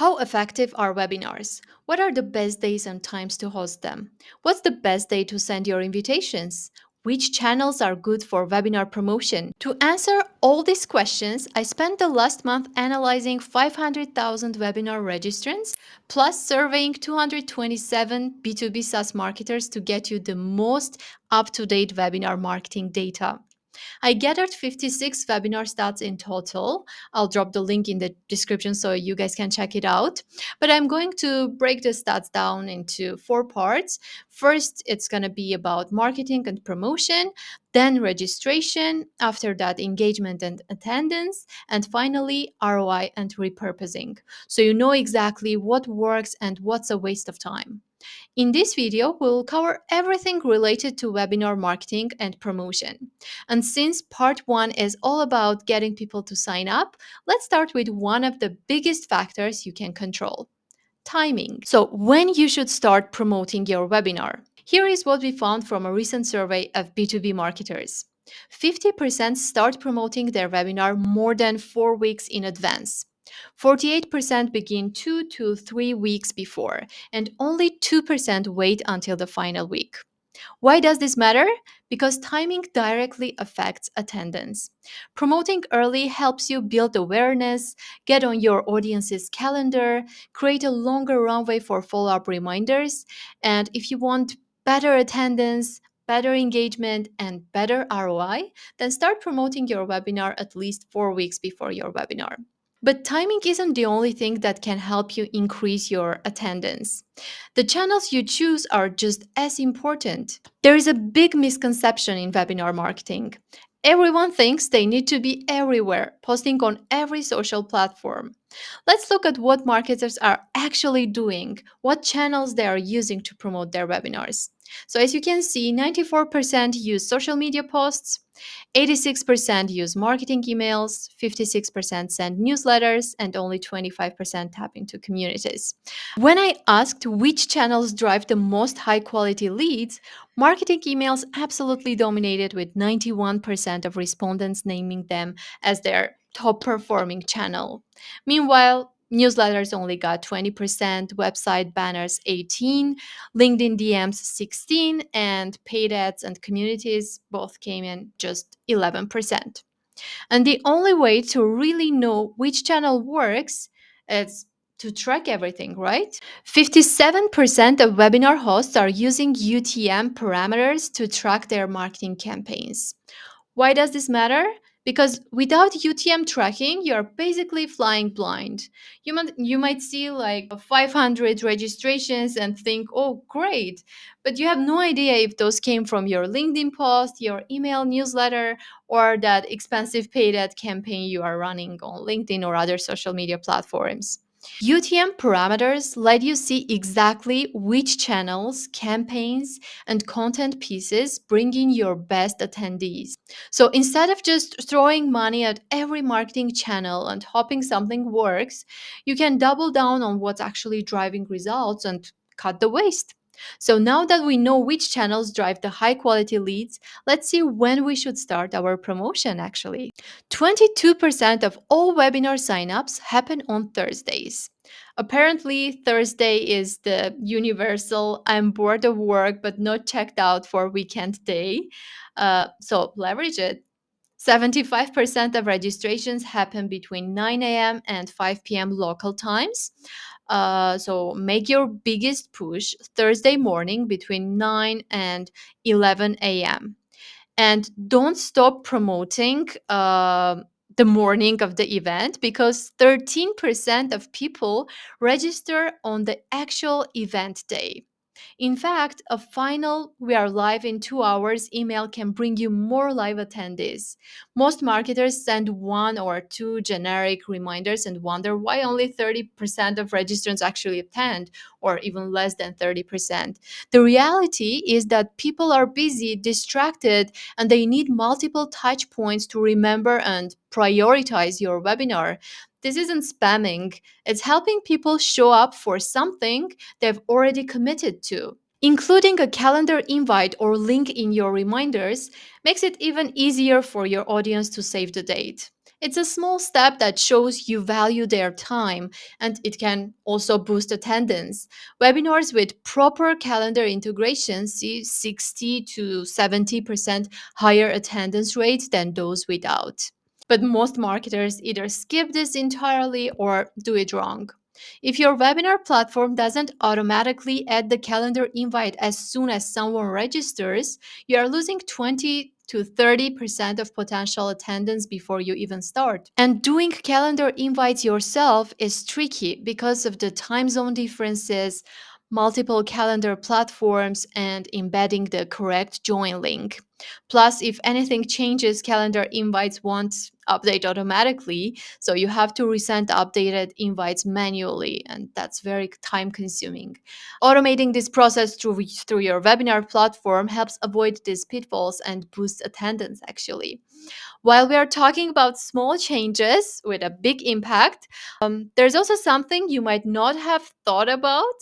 How effective are webinars? What are the best days and times to host them? What's the best day to send your invitations? Which channels are good for webinar promotion? To answer all these questions, I spent the last month analyzing 500,000 webinar registrants, plus surveying 227 B2B SaaS marketers to get you the most up-to-date webinar marketing data. I gathered 56 webinar stats in total. I'll drop the link in the description so you guys can check it out. But I'm going to break the stats down into four parts. First, it's going to be about marketing and promotion, then registration, after that, engagement and attendance, and finally, ROI and repurposing. So you know exactly what works and what's a waste of time. In this video, we'll cover everything related to webinar marketing and promotion. And since part one is all about getting people to sign up, let's start with one of the biggest factors you can control: timing. So, when you should start promoting your webinar. Here is what we found from a recent survey of B2B marketers. 50% start promoting their webinar more than 4 weeks in advance. 48% begin 2 to 3 weeks before, and only 2% wait until the final week. Why does this matter? Because timing directly affects attendance. Promoting early helps you build awareness, get on your audience's calendar, create a longer runway for follow up reminders, and if you want better attendance, better engagement, and better ROI, then start promoting your webinar at least 4 weeks before your webinar. But timing isn't the only thing that can help you increase your attendance. The channels you choose are just as important. There is a big misconception in webinar marketing. Everyone thinks they need to be everywhere, posting on every social platform. Let's look at what marketers are actually doing, what channels they are using to promote their webinars. So as you can see, 94% use social media posts, 86% use marketing emails, 56% send newsletters, and only 25% tap into communities. When I asked which channels drive the most high quality leads, marketing emails absolutely dominated, with 91% of respondents naming them as their top performing channel. Meanwhile, newsletters only got 20%, website banners 18, LinkedIn DMs 16, and paid ads and communities both came in just 11%. And the only way to really know which channel works is to track everything, right? 57% of webinar hosts are using UTM parameters to track their marketing campaigns. Why does this matter? Because without UTM tracking, you're basically flying blind. You might see like 500 registrations and think, oh, great. But you have no idea if those came from your LinkedIn post, your email newsletter, or that expensive paid ad campaign you are running on LinkedIn or other social media platforms. UTM parameters let you see exactly which channels, campaigns, and content pieces bring in your best attendees. So instead of just throwing money at every marketing channel and hoping something works, you can double down on what's actually driving results and cut the waste. So now that we know which channels drive the high quality leads, let's see when we should start our promotion actually. 22% of all webinar signups happen on Thursdays. Apparently, Thursday is the universal I'm bored of work but not checked out for weekend day. So leverage it. 75% of registrations happen between 9 a.m. and 5 p.m. local times. So make your biggest push Thursday morning between 9 and 11 a.m. And don't stop promoting the morning of the event, because 13% of people register on the actual event day. In fact, a final "we are live in 2 hours" email can bring you more live attendees. Most marketers send one or two generic reminders and wonder why only 30% of registrants actually attend, or even less than 30%. The reality is that people are busy, distracted, and they need multiple touch points to remember and prioritize your webinar. This isn't spamming, it's helping people show up for something they've already committed to. Including a calendar invite or link in your reminders makes it even easier for your audience to save the date. It's a small step that shows you value their time, and it can also boost attendance. Webinars with proper calendar integration see 60 to 70% higher attendance rates than those without. But most marketers either skip this entirely or do it wrong. If your webinar platform doesn't automatically add the calendar invite as soon as someone registers, you are losing 20 to 30% of potential attendance before you even start. And doing calendar invites yourself is tricky because of the time zone differences, multiple calendar platforms, and embedding the correct join link. Plus, if anything changes, calendar invites won't update automatically. So you have to resend updated invites manually, and that's very time consuming. Automating this process through your webinar platform helps avoid these pitfalls and boost attendance actually. While we are talking about small changes with a big impact, there's also something you might not have thought about,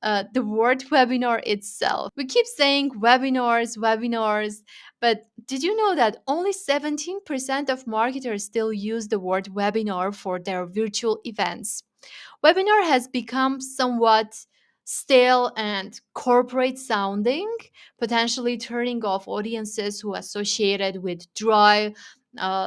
the word webinar itself. We keep saying webinars, webinars, but did you know that only 17% of marketers still use the word webinar for their virtual events? Webinar has become somewhat stale and corporate sounding, potentially turning off audiences who associated with dry,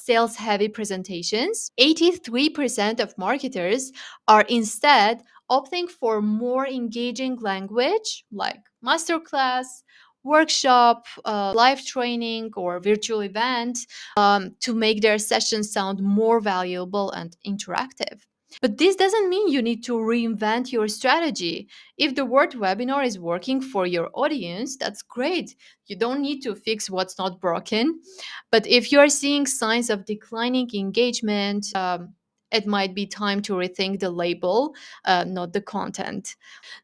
sales heavy presentations. 83% of marketers are instead opting for more engaging language like masterclass, workshop, live training, or virtual event to make their sessions sound more valuable and interactive. But this doesn't mean you need to reinvent your strategy. If the word webinar is working for your audience, that's great. You don't need to fix what's not broken. But if you are seeing signs of declining engagement, it might be time to rethink the label, not the content.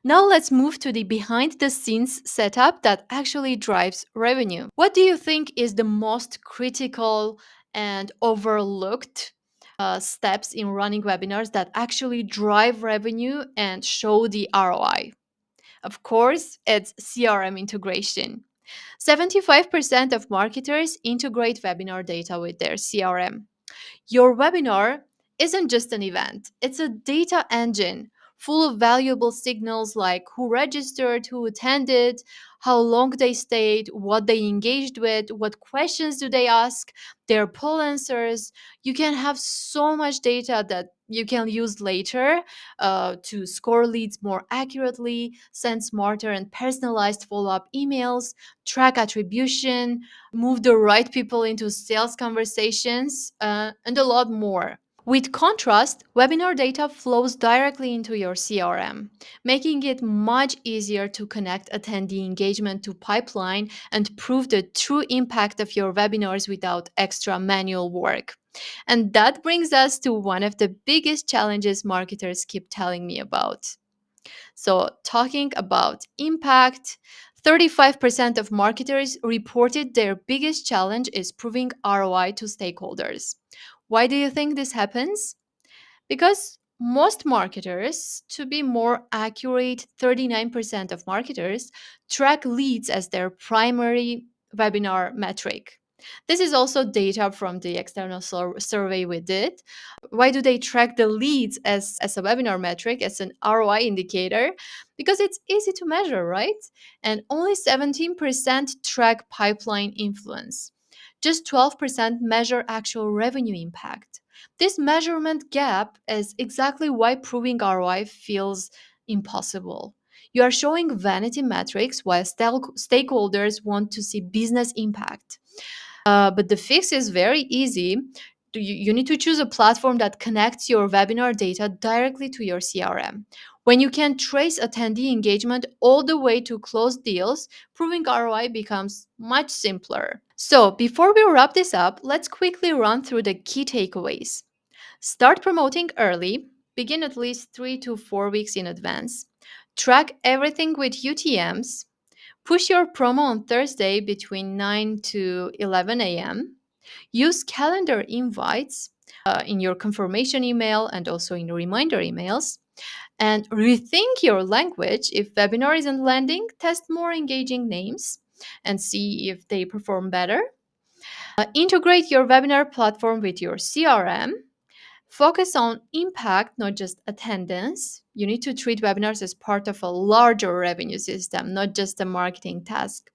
Now let's move to the behind the scenes setup that actually drives revenue. What do you think is the most critical and overlooked steps in running webinars that actually drive revenue and show the ROI? Of course, it's CRM integration. 75% of marketers integrate webinar data with their CRM. Your webinar isn't just an event, it's a data engine full of valuable signals like who registered, who attended, how long they stayed, what they engaged with, what questions do they ask, their poll answers. You can have so much data that you can use later to score leads more accurately, send smarter and personalized follow up emails, track attribution, move the right people into sales conversations, and a lot more. With contrast, webinar data flows directly into your CRM, making it much easier to connect attendee engagement to pipeline and prove the true impact of your webinars without extra manual work. And that brings us to one of the biggest challenges marketers keep telling me about. So, talking about impact, 35% of marketers reported their biggest challenge is proving ROI to stakeholders. Why do you think this happens? Because most marketers, to be more accurate, 39% of marketers track leads as their primary webinar metric. This is also data from the external survey we did. Why do they track the leads as a webinar metric, as an ROI indicator? Because it's easy to measure, right? And only 17% track pipeline influence. Just 12% measure actual revenue impact. This measurement gap is exactly why proving ROI feels impossible. You are showing vanity metrics while stakeholders want to see business impact. But the fix is very easy. You need to choose a platform that connects your webinar data directly to your CRM. When you can trace attendee engagement all the way to closed deals, proving ROI becomes much simpler. So, before we wrap this up, let's quickly run through the key takeaways. Start promoting early, begin at least 3 to 4 weeks in advance. Track everything with UTMs. Push your promo on Thursday between 9 to 11 a.m. Use calendar invites in your confirmation email and also in reminder emails. And rethink your language. If webinar isn't landing, test more engaging names and see if they perform better. Integrate your webinar platform with your CRM. Focus on impact, not just attendance. You need to treat webinars as part of a larger revenue system, not just a marketing task.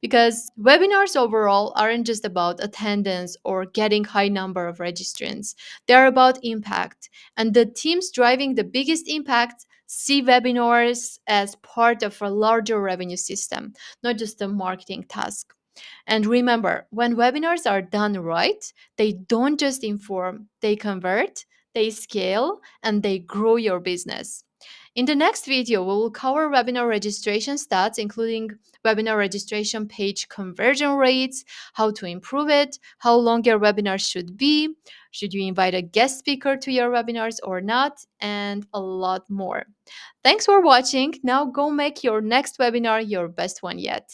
Because webinars overall aren't just about attendance or getting high number of registrants. They're about impact. And the teams driving the biggest impact see webinars as part of a larger revenue system, not just a marketing task. And remember, when webinars are done right, they don't just inform, they convert, they scale, and they grow your business. In the next video, we will cover webinar registration stats, including webinar registration page conversion rates, how to improve it, how long your webinar should you invite a guest speaker to your webinars or not, and a lot more. Thanks for watching. Now go make your next webinar your best one yet.